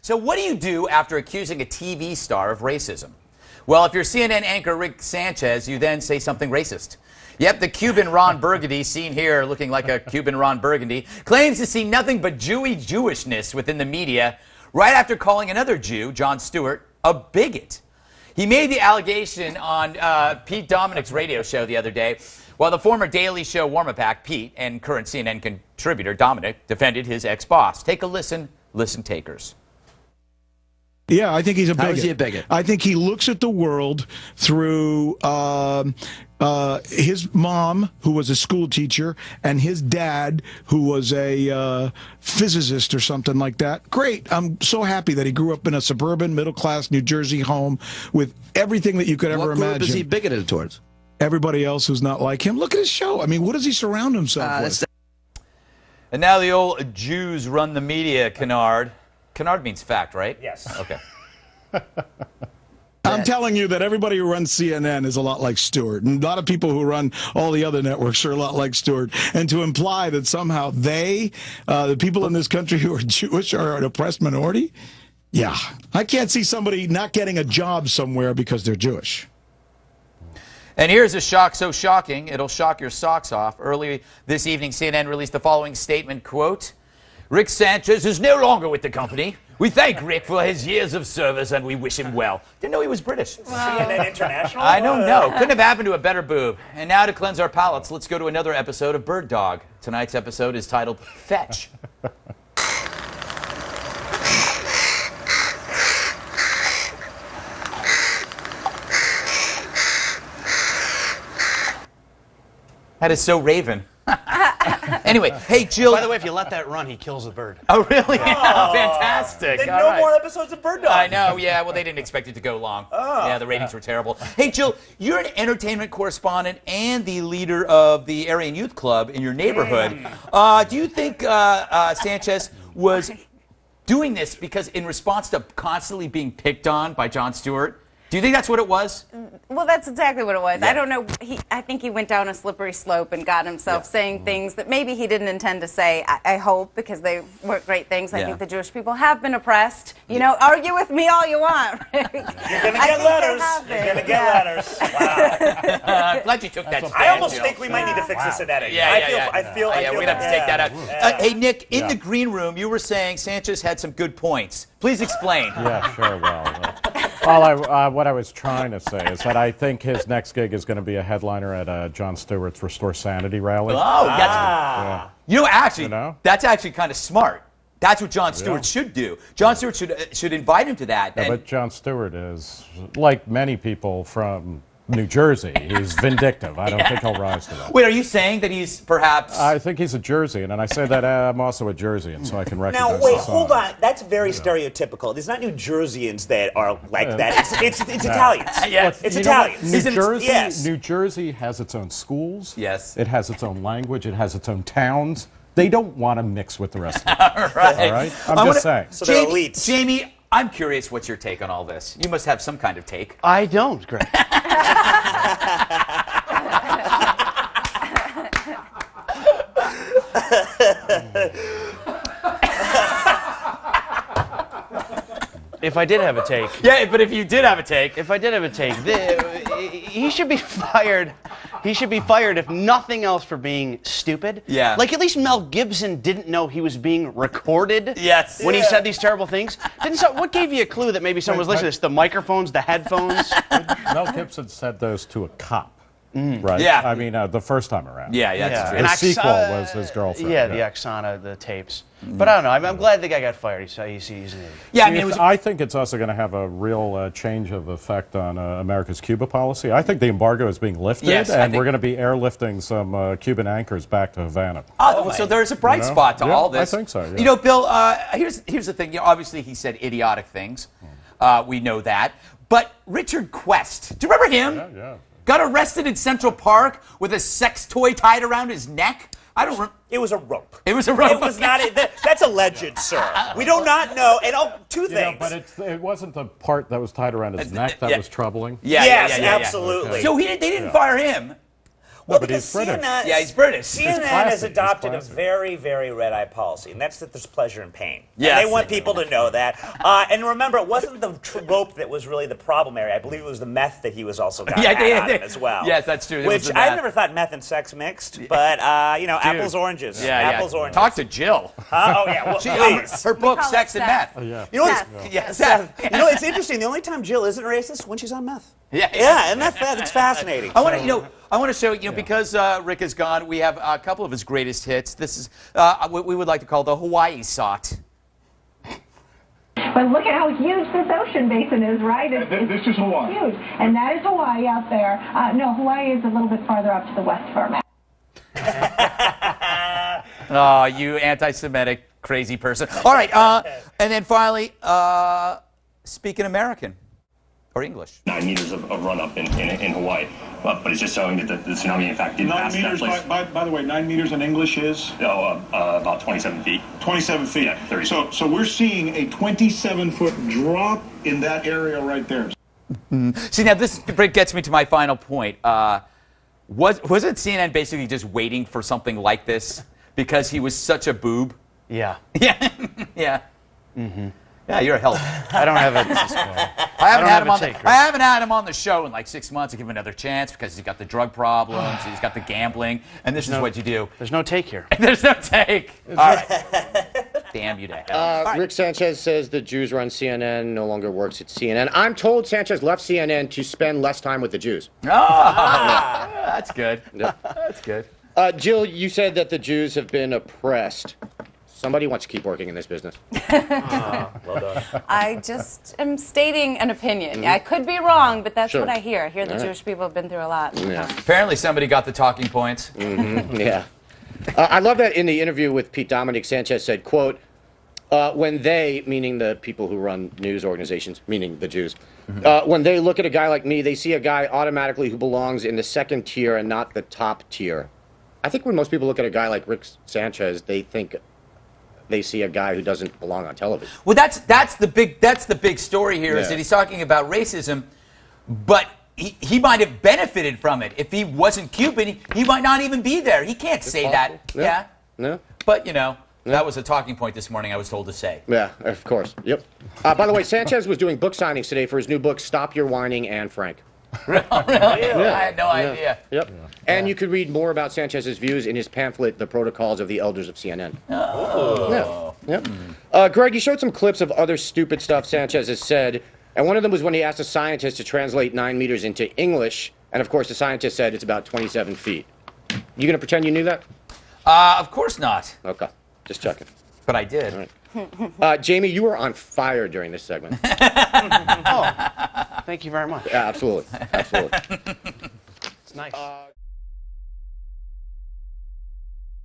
So what do you do after accusing a TV star of racism? Well, if you're CNN anchor Rick Sanchez, you then say something racist. Yep, the Cuban Ron Burgundy, seen here looking like a Cuban Ron Burgundy, claims to see nothing but Jewy Jewishness within the media right after calling another Jew, Jon Stewart, a bigot. He made the allegation on Pete Dominic's radio show the other day, while the former Daily Show warm-up act, Pete, and current CNN contributor, Dominic, defended his ex-boss. Take a listen, takers. Yeah, I think he's a bigot. How is he a bigot? I think he looks at the world through his mom, who was a school teacher, and his dad, who was a physicist or something like that. Great. I'm so happy that he grew up in a suburban, middle-class New Jersey home with everything that you could ever imagine. What group is he bigoted towards? Everybody else who's not like him. Look at his show. I mean, what does he surround himself with? And now the old Jews run the media, Kennard. Kennard means fact, right? Yes. Okay. I'm telling you that everybody who runs CNN is a lot like Stewart. And a lot of people who run all the other networks are a lot like Stewart. And to imply that somehow they, the people in this country who are Jewish, are an oppressed minority, yeah. I can't see somebody not getting a job somewhere because they're Jewish. And here's a shock so shocking, it'll shock your socks off. Early this evening, CNN released the following statement, quote, Rick Sanchez is no longer with the company. We thank Rick for his years of service and we wish him well. Didn't know he was British. CNN International? I don't know. Couldn't have happened to a better boob. And now to cleanse our palates, let's go to another episode of Bird Dog. Tonight's episode is titled Fetch. That is so Raven. Anyway, hey, Jill. By the way, if you let that run, he kills the bird. Oh, really? Oh, fantastic. Then no more episodes of Bird Dog. I know, yeah. Well, they didn't expect it to go long. Oh. Yeah, the ratings were terrible. Hey, Jill, you're an entertainment correspondent and the leader of the Aryan Youth Club in your neighborhood. Do you think Sanchez was doing this because in response to constantly being picked on by Jon Stewart? Do you think that's what it was? Well, that's exactly what it was. Yeah. I don't know. I think he went down a slippery slope and got himself saying things that maybe he didn't intend to say, I hope, because they weren't great things. I think the Jewish people have been oppressed. You know, argue with me all you want. Right? You're going to get letters. You're going to get letters. Wow. I'm glad you took that stand, I almost Jill. think we might need to fix this in editing. I feel we're going to have to take that out. Hey, Nick, in the green room, you were saying Sanchez had some good points. Please explain. Yeah, sure. What I was trying to say is that I think his next gig is going to be a headliner at Jon Stewart's Restore Sanity rally. Oh, that's you know, actually, that's actually kind of smart. That's what Jon Stewart should do. Jon Stewart should invite him to that. Yeah, but Jon Stewart is, like many people from New Jersey, he's vindictive. I don't think he'll rise to that. Wait, are you saying that he's perhaps... I think he's a Jerseyan, and I say that I'm also a Jerseyan, so I can recognize Now, wait, the song. hold on. That's very stereotypical. There's not New Jerseyans that are like that. It's Italians. Yes. It's Italians. New Jersey has its own schools. Yes. It has its own language. It has its own towns. They don't want to mix with the rest of it. All right. All right? I'm just saying. So they're elites. Jamie, I'm curious what's your take on all this. You must have some kind of take. I don't, Greg. If I did have a take. Yeah, but if you did have a take. If I did have a take, he should be fired. He should be fired, if nothing else, for being stupid. Yeah. Like, at least Mel Gibson didn't know he was being recorded. Yes. When he said these terrible things. What gave you a clue that maybe someone was listening to this? The microphones, the headphones? Mel Gibson said those to a cop. Right? Yeah. I mean, the first time around. Yeah, that's true. The sequel was his girlfriend. Yeah, the Oksana, the tapes. But I don't know. I'm glad the guy got fired. He's an idiot. Yeah, I mean, I think it's also going to have a real change of effect on America's Cuba policy. I think the embargo is being lifted, and we're going to be airlifting some Cuban anchors back to Havana. Oh, so there's a bright spot to all this. I think so. Yeah. You know, Bill, here's the thing. You know, obviously, he said idiotic things. We know that. But Richard Quest, do you remember him? Yeah. Got arrested in Central Park with a sex toy tied around his neck. It was a rope. It was a rope. It was not. That's alleged, sir. We do not know. And two things. But it wasn't the part that was tied around his neck that was troubling. Yes, absolutely. Okay. So they didn't fire him. Well, but he's because British. Yeah, he's British. CNN classy. has He's adopted a classy. very, very red-eye policy, and that's that there's pleasure in pain. Yes. And they want people to know that. And remember, it wasn't the rope that was really the problem area. I believe it was the meth that he was also got on him as well. Yes, that's true. It was Which the I've meth. never thought meth and sex mixed, but you know, apples, oranges. Yeah, apples, yeah. oranges. Talk to Jill. Oh yeah, well, please. Her book, call it Sex and Seth. Meth. Yeah. You know, Seth. Yeah, Seth. you know, it's interesting. The only time Jill isn't racist when she's on meth. Yeah, Yeah, and that's fascinating. I want to, I want to show, because Rick is gone, we have a couple of his greatest hits. This is what we would like to call the Hawaii Sot. But look at how huge this ocean basin is, right? This is Hawaii. Huge. And that is Hawaii out there. No, Hawaii is a little bit farther up to the west for me. Oh, you anti-Semitic crazy person. All right, and then finally, speaking American or English. 9 meters of run-up in Hawaii. But it's just showing that the tsunami, in fact, didn't 9 pass that meters, place. by the way, 9 meters in English is? About 27 feet. 27 feet. Yeah, 30. So we're seeing a 27-foot drop in that area right there. See, now this gets me to my final point. Wasn't CNN basically just waiting for something like this because he was such a boob? Yeah. Yeah, yeah. Yeah, you're a help. I don't have a. I haven't had have him a on. take, I Rick. haven't had him on the show in like 6 months. I give him another chance because he's got the drug problems, he's got the gambling, and this is what you do. There's no take here. There's no take. All right. Damn you to hell. Rick Sanchez says the Jews run CNN, no longer works at CNN. I'm told Sanchez left CNN to spend less time with the Jews. Oh, that's good. That's good. Jill, you said that the Jews have been oppressed. Somebody wants to keep working in this business. Well done. I just am stating an opinion. I could be wrong, but that's Sure. what I hear. I hear the Jewish people have been through a lot. Yeah. Apparently somebody got the talking points. Yeah. I love that in the interview with Pete Dominic, Sanchez said, quote, when they, meaning the people who run news organizations, meaning the Jews, when they look at a guy like me, they see a guy automatically who belongs in the second tier and not the top tier. I think when most people look at a guy like Rick Sanchez, they think they see a guy who doesn't belong on television. Well, that's the big story here is Yeah. that he's talking about racism, but he might have benefited from it. If he wasn't Cuban, he might not even be there. He can't say that. possible. Yeah. No? But that was a talking point this morning. I was told to say. Yeah, of course. Yep. By the way, Sanchez was doing book signings today for his new book, Stop Your Whining, Anne Frank. Really? I had no idea. Yep. And you could read more about Sanchez's views in his pamphlet, The Protocols of the Elders of CNN. Oh. Yeah. Yep. Greg, you showed some clips of other stupid stuff Sanchez has said, and one of them was when he asked a scientist to translate 9 meters into English, and of course the scientist said it's about 27 feet. You gonna pretend you knew that? Of course not. Okay, just checking. But I did. Jamie, you were on fire during this segment. Oh, thank you very much. Yeah, absolutely. Absolutely. It's nice.